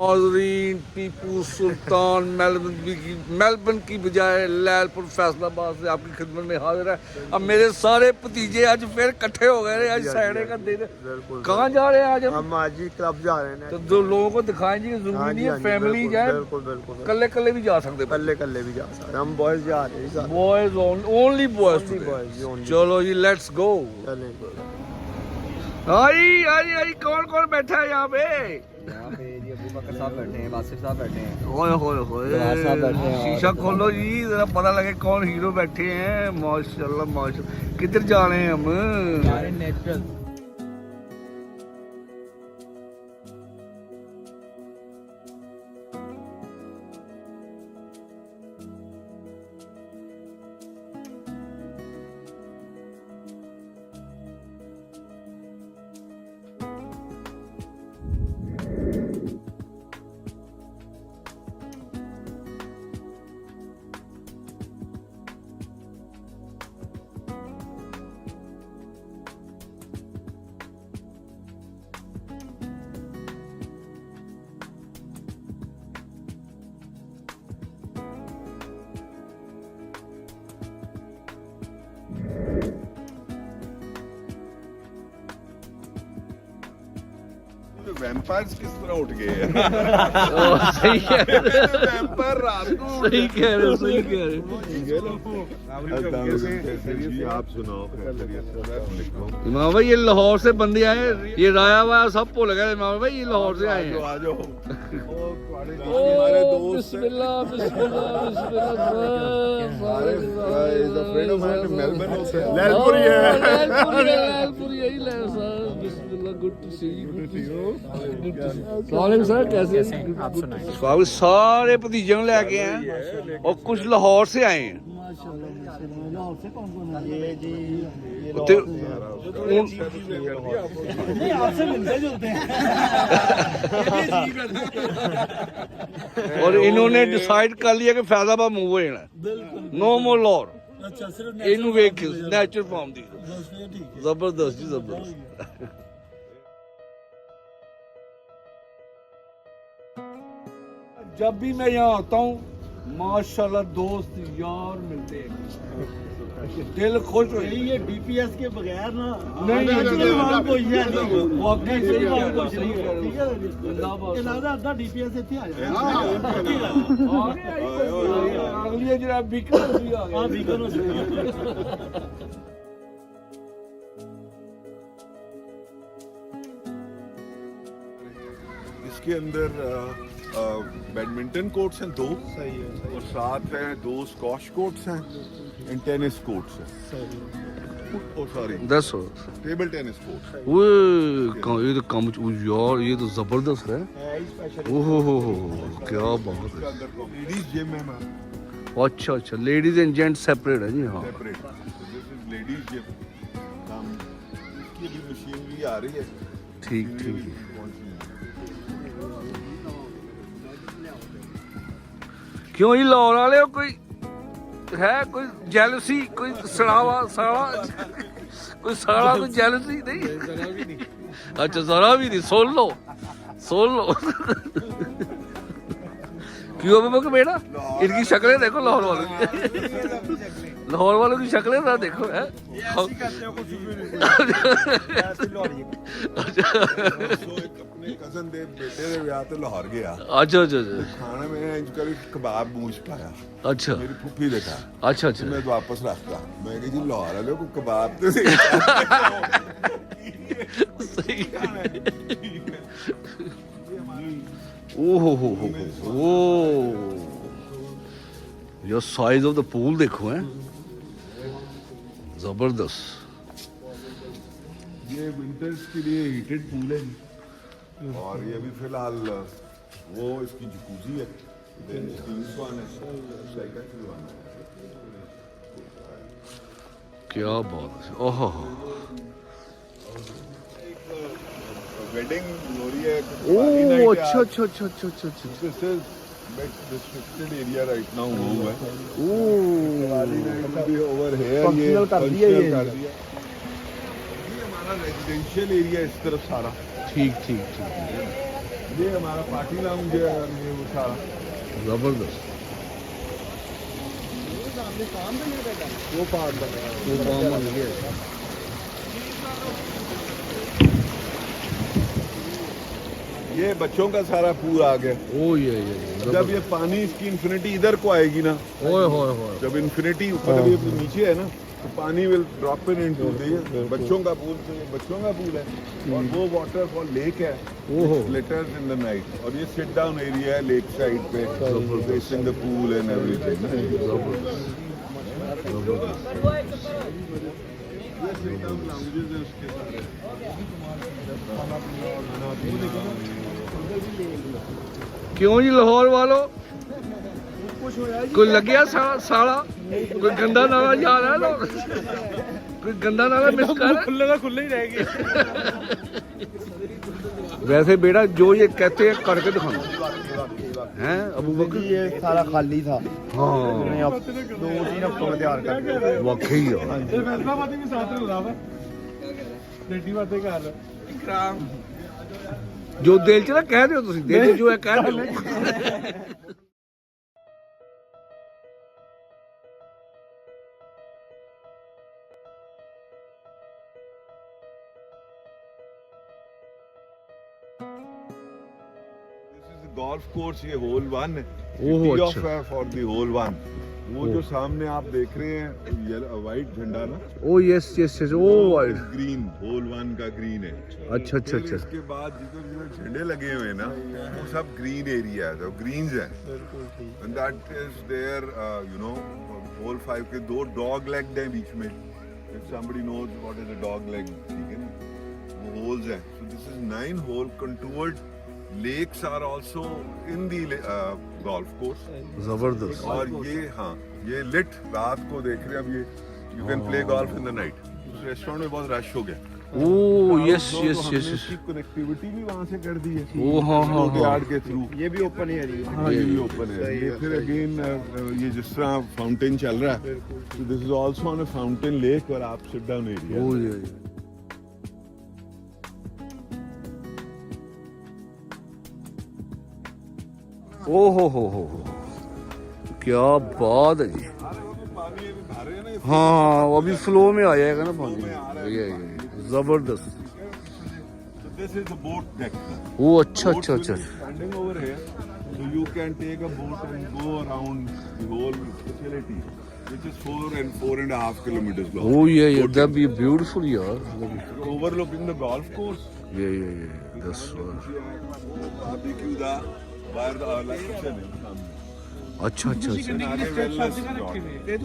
नाज़रीन, टीपू सुल्तान मेलबर्न की बजाय लैलपुर फैसलाबाद से आपकी खिदमत में हाजिर है। अब मेरे सारे भतीजे आज फिर इकट्ठे हो गए। आज सैटरडे का दिन, कहाँ जा रहे हैं आज हम आज ही क्लब जा रहे हैं। तो दो लोगों को दिखाएं जी, जरूरी नहीं है फैमिली जाए, बिल्कुल बिल्कुल कल्ले कल्ले भी जा सकते, कल्ले कल्ले भी जा सकते। हम बॉयज जा रहे हैं, बॉयज ओनली बॉयज। चलो जी, लेट्स गो। आई कौन कौन बैठा है यहाँ पे? यहाँ पे जी अबू बकर साहब बैठे हैं, वासिफ साहब बैठे हैं, ओए होए होए, साहब बैठे हैं। शीशा खोलो जी, जरा पता लगे कौन हीरो बैठे हैं। माशाल्लाह माशाल्लाह। किधर जा रहे हैं हम? नेचुरल। वैम्पायर्स किस तरह उठ गए हैं? सही कह रहे हो, वैम्पायर रात को सही कह रहे हो, सही कह रहे जी, आप सुनाओ। हो। इमाम भाई, ये लाहौर से बंदे आए, ये राया वाया सब भूल गए। इमाम भाई ये लाहौर से आए हैं। आ जाओ। हमारे दोस्त बिस्मिल्लाह बिस्मिल्लाह बिस्मिल्लाह। लैलपुरी है। लैलपुरी यही ले सर। बिस्मिल्लाह, गुड टू सी यू। सलाम सर, कैसे आप सुनाएं? स्वागत। सारे भतीजे को लेके आए हैं और कुछ लाहौर से आए हैं। लाहौर से कौन कौन है? ये जी नहीं, आपसे मिलते जुलते हैं। और इन्होंने डिसाइड कर लिया कि फैजाबाद मूव हो जाना, नो मोर लाहौर। अच्छा, सिर्फ ਇਹਨੂੰ ਵੇਖ ਕੇ ਨੈਚੁਰਲ ਫਾਰਮ ਦੀ ठीक है। ਜ਼ਬਰਦਸਤ ਜੀ, ਜ਼ਬਰਦਸਤ। जब भी मैं यहाँ आता हूँ माशाल्लाह दोस्त यार मिलते हैं, दिल खुश हो। ये डीपीएस के बगैर ना नहीं, वहाँ कोई है नहीं। वाकई सही कह रहे हो, ठीक सही कह रहे हो। है। जिंदाबाद। इलादा अद्धा डीपीएस ਇੱਥੇ ਆ ਜਾਏ। अगली जरा बीकन भी आ हाँ, गया। बीकन हो जाए। इसके अंदर बैडमिंटन कोर्ट्स हैं 2, सही है। और साथ हैं 2 स्कॉश कोर्ट्स हैं एंड टेनिस कोर्ट्स हैं। ओ सॉरी, दसो टेबल टेनिस कोर्ट्स। ये तो कम यार, ये तो जबरदस्त है। ओहो क्या बात है। लेडीज जिम है मैम, अच्छा अच्छा, लेडीज एंड जेंट्स सेपरेट है जी। हाँ, separate. This is ladies gym. इसकी भी मशीनरी आ रही है। ठीक ठीक। क्यों ही लाहौर वाले हो, कोई है कोई जेलसी, कोई सड़ावा सड़ा, कोई सड़ा, कोई जेलसी नहीं? अच्छा, जरा भी नहीं। सुन लो सुन लो। क्यों बाबा बेटा, इनकी शक्लें देखो लाहौर वालों की, लाहौर वालों की शक्लें ना देखो है। अपने कजन दे बेटे दे विआह ते लाहौर गया। अच्छा अच्छा अच्छा खाने में इंज करी कबाब मूछ पाया। अच्छा मेरी फुफी देखा, अच्छा अच्छा। मैं वापस रखता। मैं कही जी लाहौर वाले को कबाब तो सही। ओहो यार, साइज ऑफ द पूल देखो है, जबरदस्त। ये विंटर्स के लिए हीटेड पूल है, और ये भी फिलहाल वो इसकी जकूजी है, देन स्टीम स्वान है, साइकिल स्वान है। क्या बात है। ओहो वेडिंग हो रही है। ओह अच्छा अच्छा अच्छा अच्छा अच्छा अच्छा। This is restricted area right now हुआ है। ओह भी ओवर हियर Functional कर दिया ये। ये हमारा रेजिडेंशियल एरिया इस तरफ सारा। ठीक ठीक ठीक। ये हमारा पार्टी लाउंज है, ये वो सारा जबरदस्त। वो पार्ट बना है। वो काम बन गया। ये बच्चों का सारा पूल आ गया। ओ ये जब ये पानी इसकी इन्फिनिटी इधर को आएगी ना, ओए होए होए। जब इन्फिनिटी ऊपर ये नीचे है ना, तो पानी will drop in into the बच्चों का पूल। तो ये बच्चों का पूल है और वो वाटरफॉल लेक है, ग्लिटर्स इन द नाइट। और ये सिट डाउन एरिया है लेक साइड पे, facing the pool and everything. ये सिट डाउन लाउंजेस हैं उसके सारे। क्यों जी लाहौर वालों, कोई लग गया साला, कोई गंदा नाला जा रहा है लोग, कोई गंदा नाला मिस कर खुले का खुले ही रहेगी। वैसे बेटा जो ये कहते हैं करके दिखाना है अबू बकर। ये सारा खाली था। हाँ 2-3 हफ्तों में तैयार कर वाकई है। फैसलाबादी भी साथ में रहा है। रेडी बातें कर इकराम जो दिल च ना कह दो तुम, दिल जो है कह दो। गोल्फ कोर्स ये होल 1 है। ओह, टी अच्छा। ऑफ है फॉर द होल 1। वो जो सामने आप देख रहे हैं येलो वाइट झंडा ना, ओ यस यस यस, ओ वाइड। ग्रीन होल 1 का ग्रीन है। अच्छा अच्छा फिर अच्छा। इसके बाद जिधर झंडे लगे हुए हैं ना, वो सब ग्रीन एरिया है, तो ग्रीन्स है। And that is there you know hole 5 के 2 डॉग लेग हैं बीच में। If somebody knows what is a dog leg, ठीक है ना, वो होल्स हैं। So this is 9 hole contoured lakes are also in the golf course। जबरदस्त। और ये हाँ ये लिट रात को देख रहे हैं। अब ये you can play golf in the night. उस रेस्टोरेंट में बहुत रश हो गया। ओ यस तो यस हमने यस। इसकी कनेक्टिविटी भी वहाँ से कर दी है। ओ हाँ हाँ हाँ। यार्ड के थ्रू। ये भी ओपन है जी। हाँ ये भी ओपन है। ये फिर अगेन ये जिस तरह फाउंटेन चल रहा है, this is also on a fountain lake और आप सिट डाउन एरिया। ओ ये ओ हो क्या बात है जी। पानी अभी भर रहे हैं ना, हाँ वो अभी फ्लो में आ जाएगा ना पानी। ये जबरदस्त। This is the boat deck. ओ अच्छा अच्छा अच्छा। Standing over here, so you can take a boat and go around the whole facility, which is 4 and 4.5 kilometers long. ओ ये दैट बी ब्यूटीफुल यार। Overlooking the golf course. ये दस Barbecue da बाहर the like kitchen है सामने। अच्छा अच्छा अच्छा। आगे wellness resort।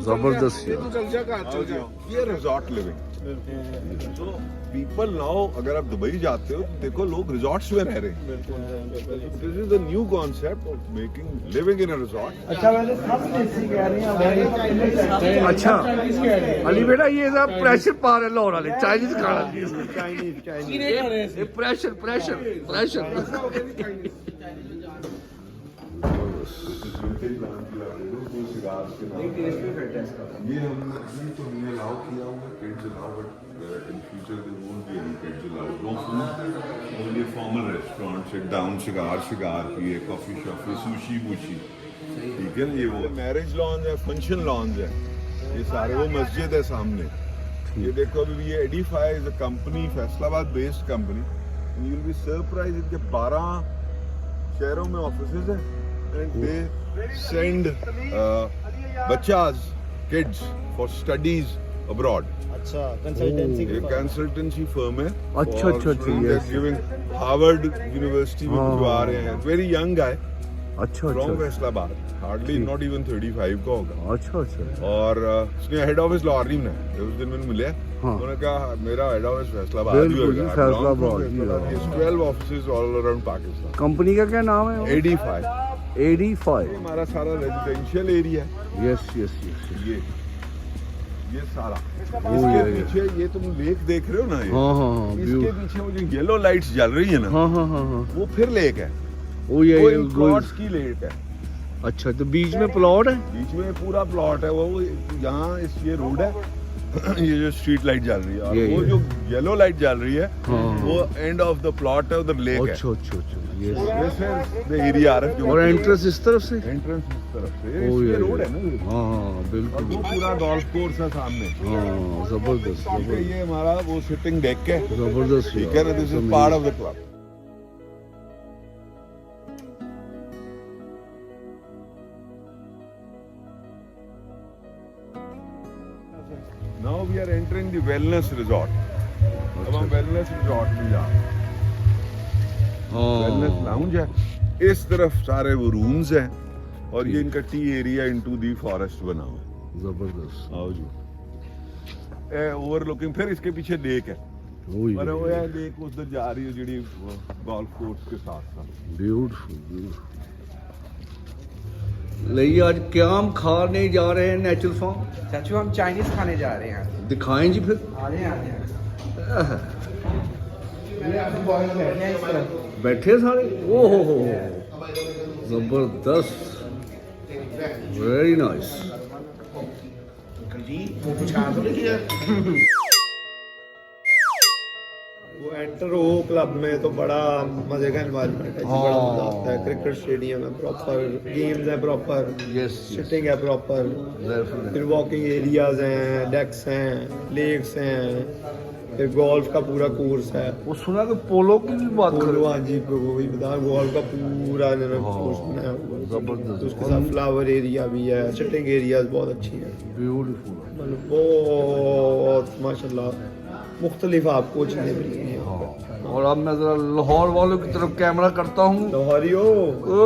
जबरदस्त यार। आओ जाओ। ये resort living. So people now अगर आप दुबई जाते हो तो देखो लोग रिजॉर्ट्स में रह रहे हैं। This is the new concept of making living in a resort। अच्छा वैसे सब देसी कह रही हैं। अच्छा अली बेटा ये सब प्रेशर पा रहे लाहौर वाले, चाइनीज खाना। चाइनीज ये प्रेशर प्रेशर प्रेशर। ये हमने अलाउ किया हुआ kids allow, but in future there won't be any kids allowed. No food, only formal restaurant, sit down, cigar पिए, कॉफी शॉप, सुशी वूशी, ठीक है ना। ये वो मैरिज लॉन्ज है, फंक्शन लॉन्ज है, ये सारे वो मस्जिद है सामने। ये देखो अभी ये Edify is a company, Faisalabad based company. You will be surprised, इनके 12 शहरों में ऑफिसेज हैं एंड दे सेंड बच्चास किड्स फॉर स्टडीज अब्रॉड। अच्छा कंसल्टेंसी ये कंसल्टेंसी फर्म है। अच्छा, अच्छा, अच्छा, yes. गिविंग हार्वर्ड यूनिवर्सिटी में जो आ रहे हैं, वेरी यंग गाय अच्छा फ्रॉम अच्छा फैसलाबाद, हार्डली नॉट इवन 35 का होगा। अच्छा अच्छा। और उसने हेड ऑफिस लाहौर में है। उस दिन मैंने मिले, हाँ। उन्होंने कहा मेरा हेड ऑफिस फैसलाबाद ही बिल्कुल जी, होगा। फैसलाबाद ही होगा। 12 offices all around Pakistan. Company का क्या नाम है? एडिफाई। 85। हमारा सारा रेजिडेंशियल एरिया है। Yes yes yes. ये सारा ये, इसके ये। पीछे ये तुम लेक देख रहे हो ना, ये हाँ हाँ हाँ इसके पीछे वो जो येलो लाइट्स जल रही है ना, हाँ हाँ हाँ हाँ। वो फिर लेक है। वो ये वो इन प्लॉट्स की लेक है। अच्छा तो बीच में प्लॉट है? बीच में पूरा प्लॉट है। वो यहाँ इस ये रोड है, ये जो स्ट्रीट लाइट जल रही है, और ये। वो जो येलो लाइट जल रही है, हाँ। वो एंड ऑफ द प्लॉट है, उधर लेक है। अच्छा अच्छा अच्छा। Yes. This is the area RF जो और एंट्रेंस इस तरफ से एंट्रेंस इस तरफ से ओ ये ये रोड है ना ये। हाँ हाँ और बिल्कुल वो पूरा गोल्फ कोर्स है सामने। हाँ जबरदस्त ठीक है, ये हमारा वो सिटिंग डेक है, जबरदस्त ठीक है ना, this is part of the club. Now we are entering the wellness resort. अब हम wellness resort में जा रहे हैं। wellness lounge है, इस तरफ सारे वो rooms हैं और ये इनका T area into the forest बना हुआ है। जबरदस्त आओ जी, ओवरलुकिंग, फिर इसके पीछे लेक है और वो है लेक उधर जा रही है जी गोल्फ कोर्स के साथ साथ। Beautiful beautiful. नहीं आज क्या हम खाने जा रहे हैं नेचुरल फार्म? चाचू हम चाइनीज खाने जा रहे हैं। दिखाएं जी फिर। आ रहे हैं ये आपको बॉयल बैठे हैं इस तरफ। बैठे सारे, ओ हो जबरदस्त, वेरी नाइस। वो एंटर हो क्लब में तो बड़ा मजे का एनवायरनमेंट है, बड़ा मजा आता है। क्रिकेट स्टेडियम है, प्रॉपर गेम्स है, प्रॉपर यस सिटिंग है प्रॉपर, फिर वॉकिंग एरियाज हैं, डेक्स हैं, लेक्स हैं, फिर गोल्फ का पूरा कोर्स है। वो सुना कि पोलो की भी बात पोलो, करो। हाँ जी, वही बता, गोल्फ का पूरा कोर्स बनाया हुआ है। जबरदस्त। तो उसके साथ फ्लावर एरिया भी है, सिटिंग एरियाज बहुत अच्छी है, ब्यूटीफुल। मतलब बहुत माशाल्लाह मुख्तलिफ आपको चीज़ें मिलेंगी यहाँ पे। और अब मैं जरा लाहौर वालों की तरफ कैमरा करता हूँ। लाहौरियो, ओ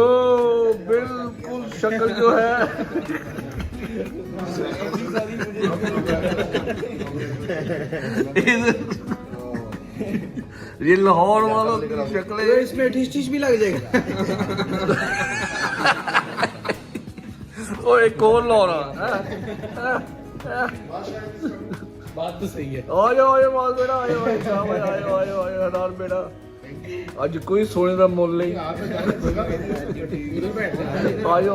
बिल्कुल शक्ल जो है ये लाहौर वालों की शक्ल है। इसमें डिश भी लग जाएगा। ओ एक और लाहौरा बात तो सही है। आयो माल बेटा, आयो हरार बेटा। ਅੱਜ ਕੋਈ ਸੋਨੇ ਦਾ ਮੁੱਲ ਨਹੀਂ। ਆਇਓ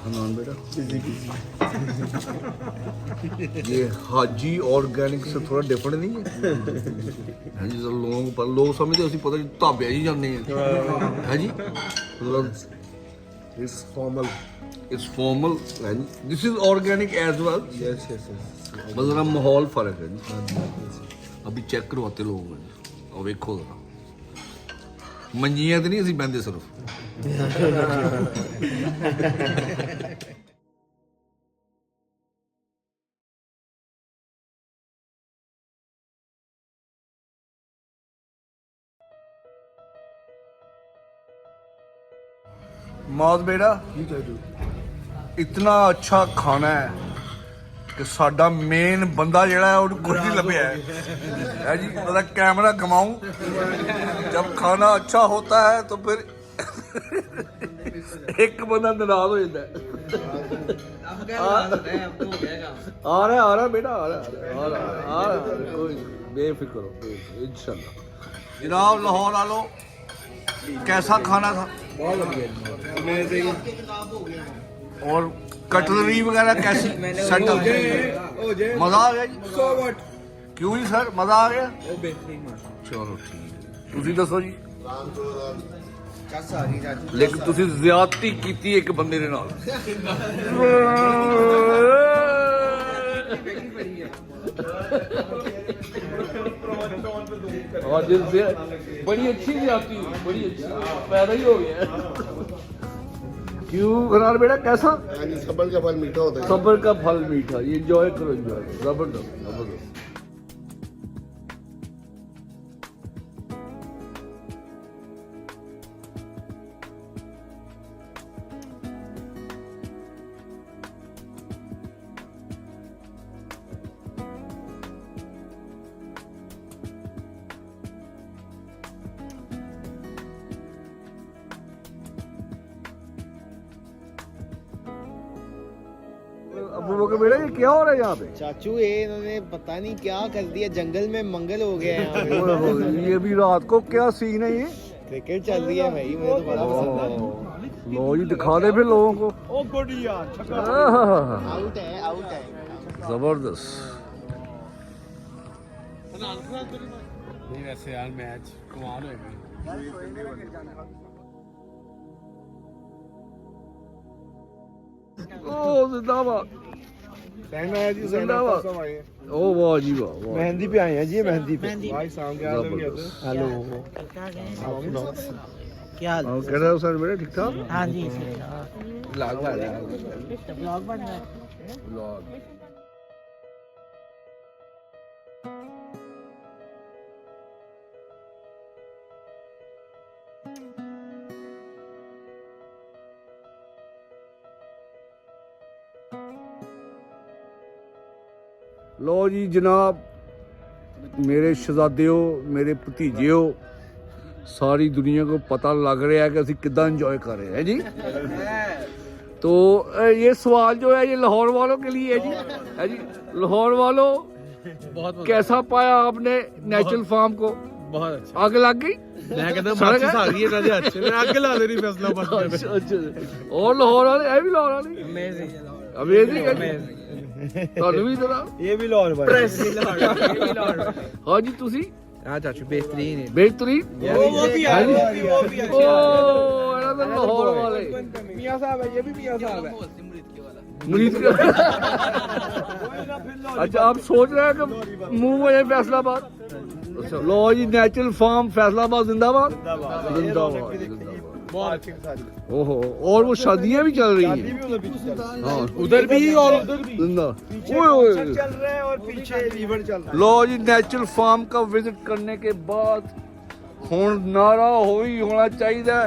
हनान बेटा, ये हाजी ऑर्गेनिक से थोड़ा डिफरेंट नहीं है? हाँ जी, लोग समझते ਅਸੀਂ ਪਤਾ ਨਹੀਂ ਢਾਬੇ ਹੀ ਜਾਂਦੇ ਆ। ਹੈ ਜੀ, it's formal. It's formal and this is organic as well. Yes. बस जरा माहौल फर्क है जी। अभी चेक करवाते लोग हैं और देखो जरा मंजियां तो नहीं ਅਸੀਂ बहते सिर्फ। मौत बेटा, इतना अच्छा खाना है कि साडा मेन बंदा जेड़ा है वो कुछ नहीं लभ्या है जी। मतलब कैमरा घुमाऊं, जब खाना अच्छा होता है तो फिर एक बंदा नाराज हो जाता है। आ रहा बेटा, आ रहा कोई बेफिक्र हो, इंशाल्लाह। जनाब लाहौर वालों, कैसा खाना था? और कटलरी वगैरह कैसी सेटल? मजा आ गया जी? क्यों जी सर, मजा आ गया? चलो ठीक, ਤੁਸੀਂ ਦੱਸੋ ਜੀ। लेकिन ਤੁਸੀਂ ਜ਼ਿਆਦਤੀ ਕੀਤੀ ਇੱਕ ਬੰਦੇ ਦੇ ਨਾਲ। और जिससे बड़ी अच्छी ज्यादती हुई, बड़ी अच्छी, पैदा ही हो गया। क्यों हनान बेटा, कैसा? सबर का फल मीठा होता है। सबर का फल मीठा, ये एंजॉय करो, एंजॉय। जबरदस्त। अबू बकर बेटा, ये क्या हो रहा है यहाँ पे? चाचू ये इन्होंने पता नहीं क्या कर दिया, जंगल में मंगल हो गया है। ये भी रात को क्या सीन है ये? क्रिकेट चल रही है भाई, मुझे तो बड़ा पसंद है। लो जी दिखा दे फिर लोगों को। ओ गुड यार छक्का आउट है जबरदस्त। नहीं वैसे यार मैच कमाल हो गई। ओ जिंदाबाद सहना है जी जिंदाबाद। सब आए ओ वाह जी वाह वाह। मेहंदी पे आए हैं जी मेहंदी पे भाई शाम के आते हैं जबरदस्त। हेलो क्या हाल? और कैसा हो सर मेरे ठीक ठाक? हाँ जी ठीक लाग रहा है है। ब्लॉग बन रहा है। ब्लॉग। लो जी जनाब, मेरे शहजादियों, मेरे भतीजियो, सारी दुनिया को पता लग रहा है कि ਅਸੀਂ कितना एंजॉय कर रहे हैं जी। तो ये सवाल जो है ये लाहौर वालों के लिए है जी। लाहौर वालों, बहुत कैसा पाया आपने नेचुरल फार्म को? बहुत अच्छा। आग लग गई? मैं कहता सड़क माचिस है? आ गई है ना जी अच्छे। मैं आगे ला दे रही फैसला अच्छा, अच्छा। और लाहौर वाले है भी लाहौर वाले अमेजिंग है ਤੁਹਾਨੂੰ ਵੀ ਜਰਾ ये भी लाहौर भाई ਹਾਂ ਜੀ ਤੁਸੀਂ हाँ चाचू बेहतरीन है। ਬਿਹਤਰੀਨ वो भी हाँ जी। वो भी ओ ਇਹਨਾਂ ਦਾ ਲਾਹੌਰ ਵਾਲੇ मियां साहब है ये भी मियां साहब है मुरीद का अच्छा आप सोच रहे हैं कि मुंह में फैसलाबाद। अच्छा लो जी नेचुरल फार्म फैसलाबाद जिंदाबाद जिंदाबाद। बहुत अच्छी शादी ओहो और वो शादियां भी चल रही शादी हैं। भी उधर पीछे चल रही है हाँ उधर भी और उधर भी। जिंदा पीछे ओए ओए concert चल रहा है और पीछे लीवर चल रहा है लो जी नेचुरल फार्म का विजिट करने के बाद हुण नारा हो ही होना चाहिए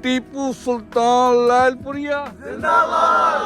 टीपू सुल्तान लैलपुरिया जिंदाबाद।